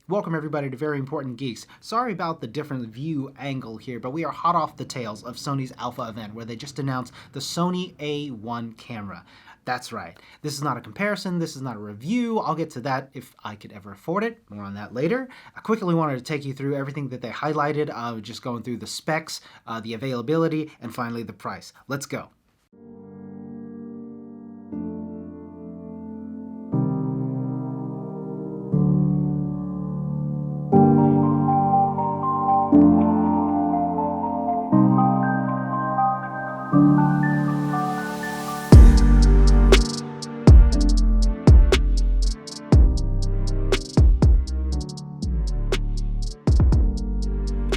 Welcome everybody to Very Important Geeks. Sorry about the different view angle here, but we are hot off the tails of Sony's Alpha event where they just announced the Sony A1 camera. That's right. This is not a comparison, this is not a review. I'll get to that if I could ever afford it. More on that later. I quickly wanted to take you through everything that they highlighted, just going through the specs, the availability, and finally the price. Let's go.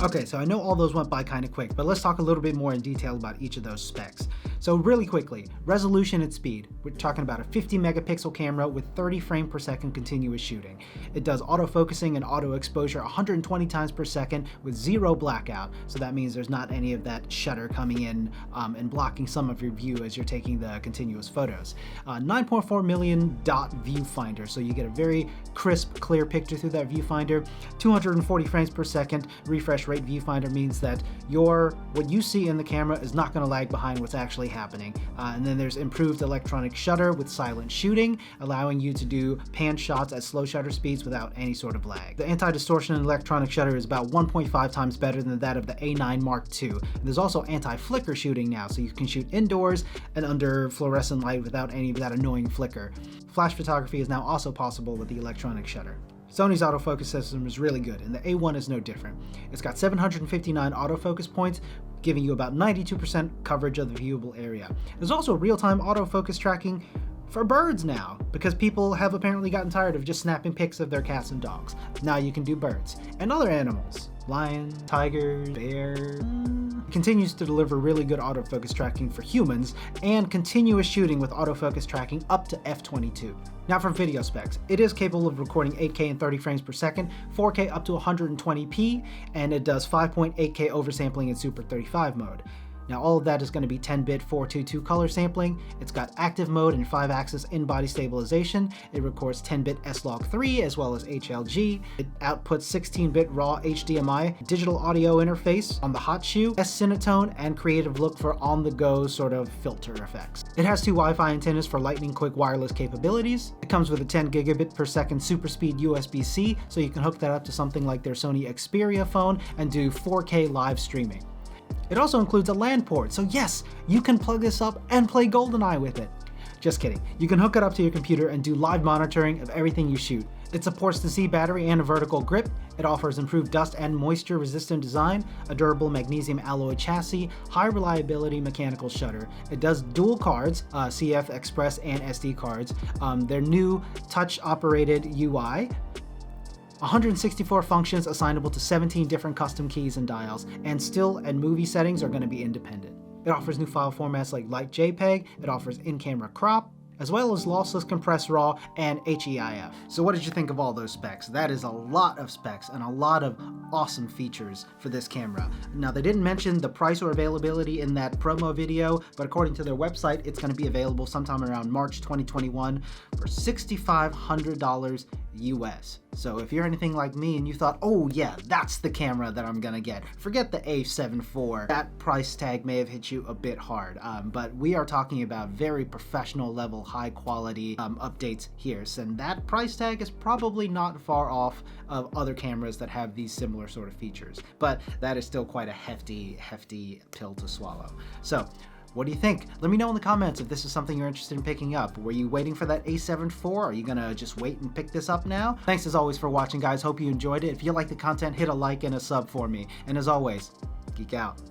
Okay, so I know all those went by kind of quick, but let's talk a little bit more in detail about each of those specs. So really quickly, resolution and speed. We're talking about a 50 megapixel camera with 30 frames per second continuous shooting. It does autofocusing and auto exposure 120 times per second with zero blackout. So that means there's not any of that shutter coming in and blocking some of your view as you're taking the continuous photos. 9.4 million dot viewfinder, so you get a very crisp, clear picture through that viewfinder. 240 frames per second refresh rate viewfinder means that what you see in the camera is not going to lag behind what's actually happening. And then there's improved electronic shutter with silent shooting, allowing you to do pan shots at slow shutter speeds without any sort of lag. The anti-distortion in electronic shutter is about 1.5 times better than that of the A9 Mark II. And there's also anti-flicker shooting now, so you can shoot indoors and under fluorescent light without any of that annoying flicker. Flash photography is now also possible with the electronic shutter. Sony's autofocus system is really good, and the A1 is no different. It's got 759 autofocus points, giving you about 92% coverage of the viewable area. There's also real-time autofocus tracking for birds now, because people have apparently gotten tired of just snapping pics of their cats and dogs. Now you can do birds and other animals. Lion, tiger, bear. Continues to deliver really good autofocus tracking for humans and continuous shooting with autofocus tracking up to f/22. Now for video specs, it is capable of recording 8K and 30 frames per second, 4K up to 120p, and it does 5.8K oversampling in Super 35 mode. Now all of that is going to be 10-bit 422 color sampling. It's got active mode and 5-axis in-body stabilization. It records 10-bit S-Log3 as well as HLG. It outputs 16-bit raw HDMI, digital audio interface on the hot shoe, S-Cinetone, and creative look for on-the-go sort of filter effects. It has two Wi-Fi antennas for lightning quick wireless capabilities. It comes with a 10 gigabit per second super speed USB-C, so you can hook that up to something like their Sony Xperia phone and do 4K live streaming. It also includes a LAN port, so yes, you can plug this up and play GoldenEye with it. Just kidding. You can hook it up to your computer and do live monitoring of everything you shoot. It supports the C battery and a vertical grip. It offers improved dust and moisture resistant design, a durable magnesium alloy chassis, high reliability mechanical shutter. It does dual cards, CF Express and SD cards, their new touch operated UI, 164 functions assignable to 17 different custom keys and dials, and still and movie settings are going to be independent. It offers new file formats like Light JPEG, it offers in-camera crop, as well as lossless compressed RAW and HEIF. So what did you think of all those specs? That is a lot of specs and a lot of awesome features for this camera. Now they didn't mention the price or availability in that promo video, but according to their website, it's going to be available sometime around March 2021 for $6,500 US. So if you're anything like me and you thought, oh yeah, that's the camera that I'm gonna get, forget the A7 IV. That price tag may have hit you a bit hard, but we are talking about very professional level, high quality updates here. And that price tag is probably not far off of other cameras that have these similar sort of features. But that is still quite a hefty pill to swallow. So what do you think? Let me know in the comments if this is something you're interested in picking up. Were you waiting for that A7 IV? Are you gonna just wait and pick this up now? Thanks as always for watching, guys. Hope you enjoyed it. If you like the content, hit a like and a sub for me. And as always, geek out.